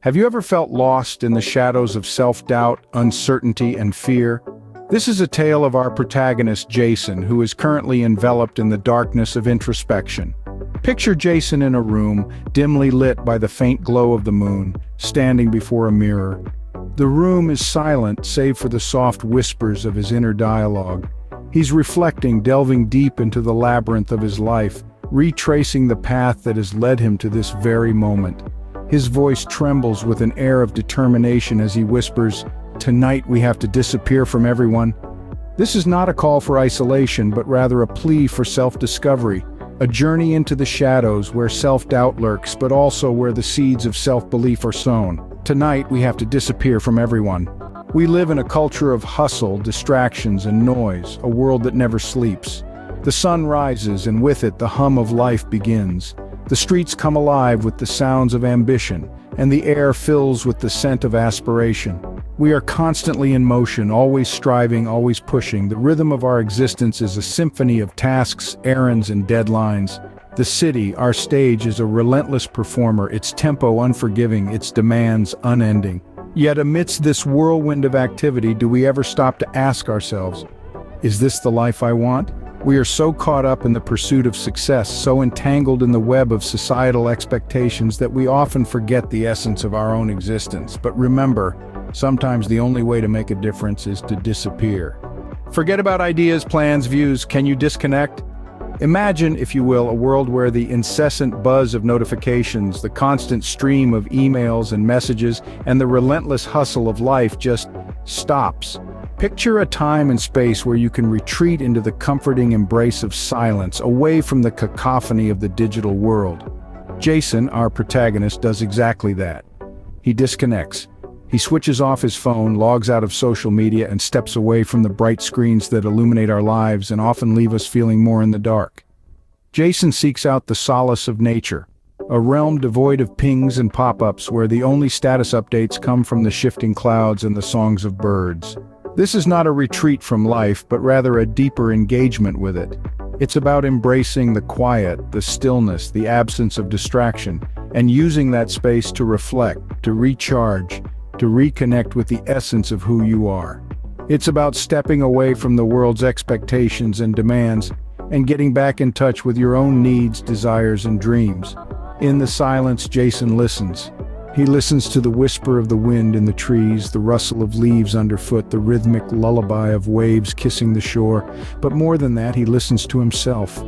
Have you ever felt lost in the shadows of self-doubt, uncertainty, and fear? This is a tale of our protagonist, Jason, who is currently enveloped in the darkness of introspection. Picture Jason in a room, dimly lit by the faint glow of the moon, standing before a mirror. The room is silent, save for the soft whispers of his inner dialogue. He's reflecting, delving deep into the labyrinth of his life, retracing the path that has led him to this very moment. His voice trembles with an air of determination as he whispers, "Tonight we have to disappear from everyone." This is not a call for isolation, but rather a plea for self-discovery, a journey into the shadows where self-doubt lurks, but also where the seeds of self-belief are sown. Tonight we have to disappear from everyone. We live in a culture of hustle, distractions, and noise, a world that never sleeps. The sun rises, and with it the hum of life begins. The streets come alive with the sounds of ambition, and the air fills with the scent of aspiration. We are constantly in motion, always striving, always pushing. The rhythm of our existence is a symphony of tasks, errands, and deadlines. The city, our stage, is a relentless performer, its tempo unforgiving, its demands unending. Yet amidst this whirlwind of activity, do we ever stop to ask ourselves, is this the life I want? We are so caught up in the pursuit of success, so entangled in the web of societal expectations that we often forget the essence of our own existence. But remember, sometimes the only way to make a difference is to disappear. Forget about ideas, plans, views. Can you disconnect? Imagine, if you will, a world where the incessant buzz of notifications, the constant stream of emails and messages, and the relentless hustle of life just stops. Picture a time and space where you can retreat into the comforting embrace of silence, away from the cacophony of the digital world. Jason, our protagonist, does exactly that. He disconnects. He switches off his phone, logs out of social media, and steps away from the bright screens that illuminate our lives and often leave us feeling more in the dark. Jason seeks out the solace of nature, a realm devoid of pings and pop-ups where the only status updates come from the shifting clouds and the songs of birds. This is not a retreat from life, but rather a deeper engagement with it. It's about embracing the quiet, the stillness, the absence of distraction, and using that space to reflect, to recharge, to reconnect with the essence of who you are. It's about stepping away from the world's expectations and demands and getting back in touch with your own needs, desires, and dreams. In the silence, Jason listens. He listens to the whisper of the wind in the trees, the rustle of leaves underfoot, the rhythmic lullaby of waves kissing the shore. But more than that, he listens to himself.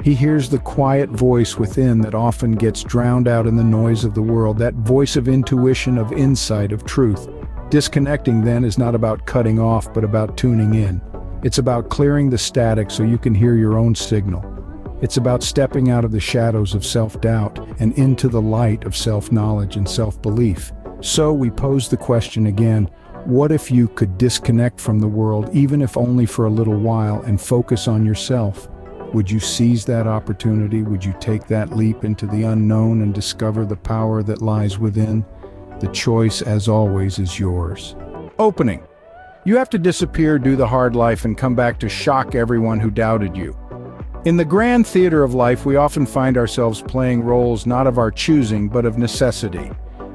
He hears the quiet voice within that often gets drowned out in the noise of the world, that voice of intuition, of insight, of truth. Disconnecting, then, is not about cutting off, but about tuning in. It's about clearing the static so you can hear your own signal. It's about stepping out of the shadows of self-doubt and into the light of self-knowledge and self-belief. So we pose the question again, what if you could disconnect from the world, even if only for a little while, and focus on yourself? Would you seize that opportunity? Would you take that leap into the unknown and discover the power that lies within? The choice, as always, is yours. Opening. You have to disappear, do the hard life, and come back to shock everyone who doubted you. In the grand theater of life, we often find ourselves playing roles not of our choosing, but of necessity.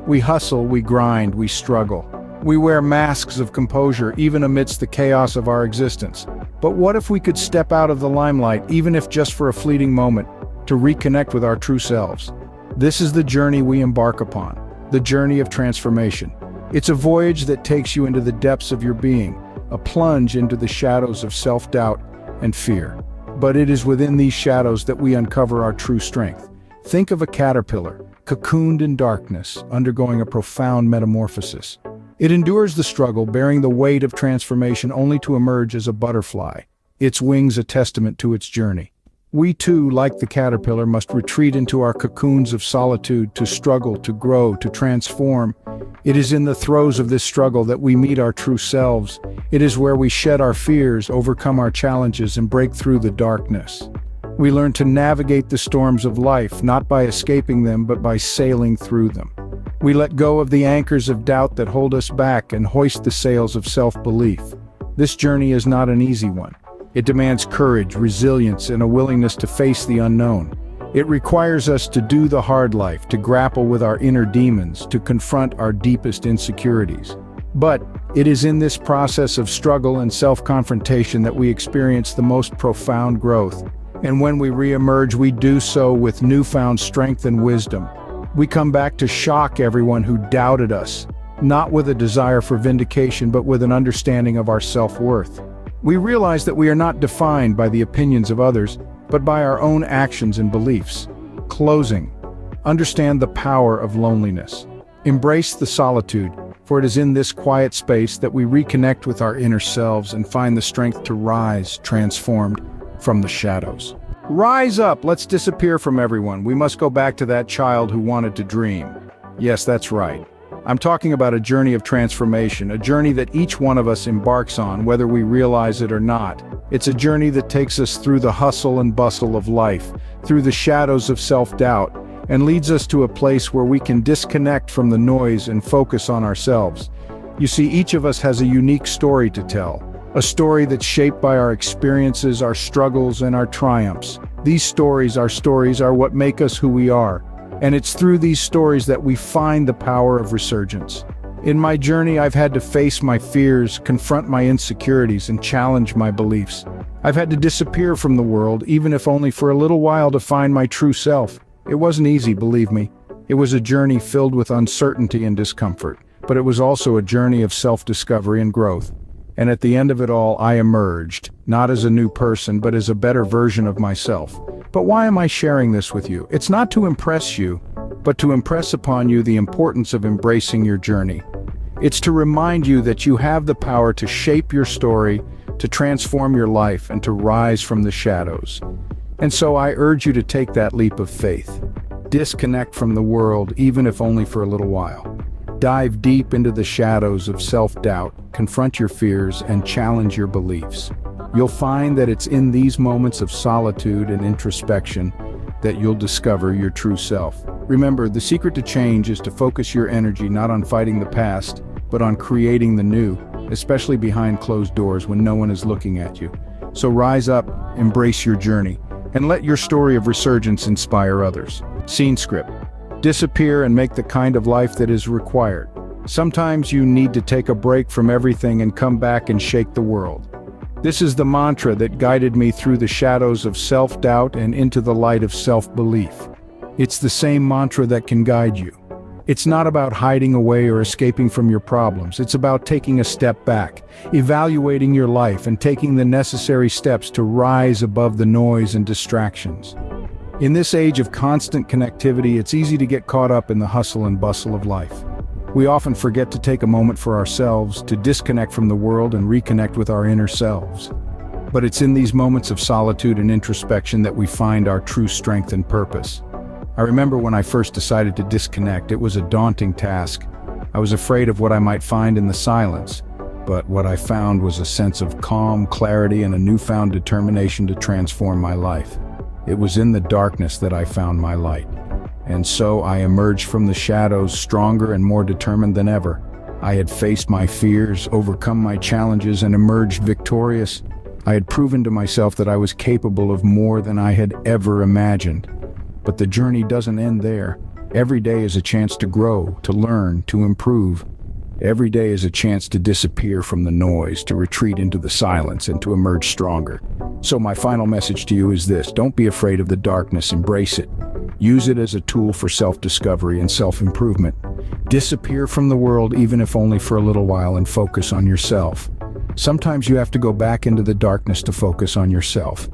We hustle, we grind, we struggle. We wear masks of composure, even amidst the chaos of our existence. But what if we could step out of the limelight, even if just for a fleeting moment, to reconnect with our true selves? This is the journey we embark upon, the journey of transformation. It's a voyage that takes you into the depths of your being, a plunge into the shadows of self-doubt and fear. But it is within these shadows that we uncover our true strength. Think of a caterpillar, cocooned in darkness, undergoing a profound metamorphosis. It endures the struggle, bearing the weight of transformation only to emerge as a butterfly, its wings a testament to its journey. We too, like the caterpillar, must retreat into our cocoons of solitude to struggle, to grow, to transform. It is in the throes of this struggle that we meet our true selves. It is where we shed our fears, overcome our challenges, and break through the darkness. We learn to navigate the storms of life, not by escaping them, but by sailing through them. We let go of the anchors of doubt that hold us back and hoist the sails of self-belief. This journey is not an easy one. It demands courage, resilience, and a willingness to face the unknown. It requires us to do the hard life, to grapple with our inner demons, to confront our deepest insecurities. But it is in this process of struggle and self-confrontation that we experience the most profound growth. And when we re-emerge, we do so with newfound strength and wisdom. We come back to shock everyone who doubted us, not with a desire for vindication, but with an understanding of our self-worth. We realize that we are not defined by the opinions of others, but by our own actions and beliefs. Closing. Understand the power of loneliness. Embrace the solitude, for it is in this quiet space that we reconnect with our inner selves and find the strength to rise, transformed from the shadows. Rise up, let's disappear from everyone. We must go back to that child who wanted to dream. Yes, that's right. I'm talking about a journey of transformation, a journey that each one of us embarks on, whether we realize it or not. It's a journey that takes us through the hustle and bustle of life, through the shadows of self-doubt, and leads us to a place where we can disconnect from the noise and focus on ourselves. You see, each of us has a unique story to tell, a story that's shaped by our experiences, our struggles, and our triumphs. These stories are what make us who we are, and it's through these stories that we find the power of resurgence. In my journey, I've had to face my fears, confront my insecurities, and challenge my beliefs. I've had to disappear from the world, even if only for a little while, to find my true self. It wasn't easy, believe me. It was a journey filled with uncertainty and discomfort, but it was also a journey of self-discovery and growth. And at the end of it all, I emerged, not as a new person, but as a better version of myself. But why am I sharing this with you? It's not to impress you, but to impress upon you the importance of embracing your journey. It's to remind you that you have the power to shape your story, to transform your life, and to rise from the shadows. And so I urge you to take that leap of faith. Disconnect from the world, even if only for a little while. Dive deep into the shadows of self-doubt, confront your fears, and challenge your beliefs. You'll find that it's in these moments of solitude and introspection that you'll discover your true self. Remember, the secret to change is to focus your energy not on fighting the past, but on creating the new, especially behind closed doors when no one is looking at you. So rise up, embrace your journey, and let your story of resurgence inspire others. Scene script. Disappear and make the kind of life that is required. Sometimes you need to take a break from everything and come back and shake the world. This is the mantra that guided me through the shadows of self-doubt and into the light of self-belief. It's the same mantra that can guide you. It's not about hiding away or escaping from your problems. It's about taking a step back, evaluating your life, and taking the necessary steps to rise above the noise and distractions. In this age of constant connectivity, it's easy to get caught up in the hustle and bustle of life. We often forget to take a moment for ourselves, to disconnect from the world and reconnect with our inner selves. But it's in these moments of solitude and introspection that we find our true strength and purpose. I remember when I first decided to disconnect, it was a daunting task. I was afraid of what I might find in the silence, but what I found was a sense of calm, clarity, and a newfound determination to transform my life. It was in the darkness that I found my light. And so I emerged from the shadows stronger and more determined than ever. I had faced my fears, overcome my challenges, and emerged victorious. I had proven to myself that I was capable of more than I had ever imagined. But the journey doesn't end there. Every day is a chance to grow, to learn, to improve. Every day is a chance to disappear from the noise, to retreat into the silence, and to emerge stronger. So my final message to you is this: don't be afraid of the darkness, embrace it. Use it as a tool for self-discovery and self-improvement. Disappear from the world, even if only for a little while, and focus on yourself. Sometimes you have to go back into the darkness to focus on yourself.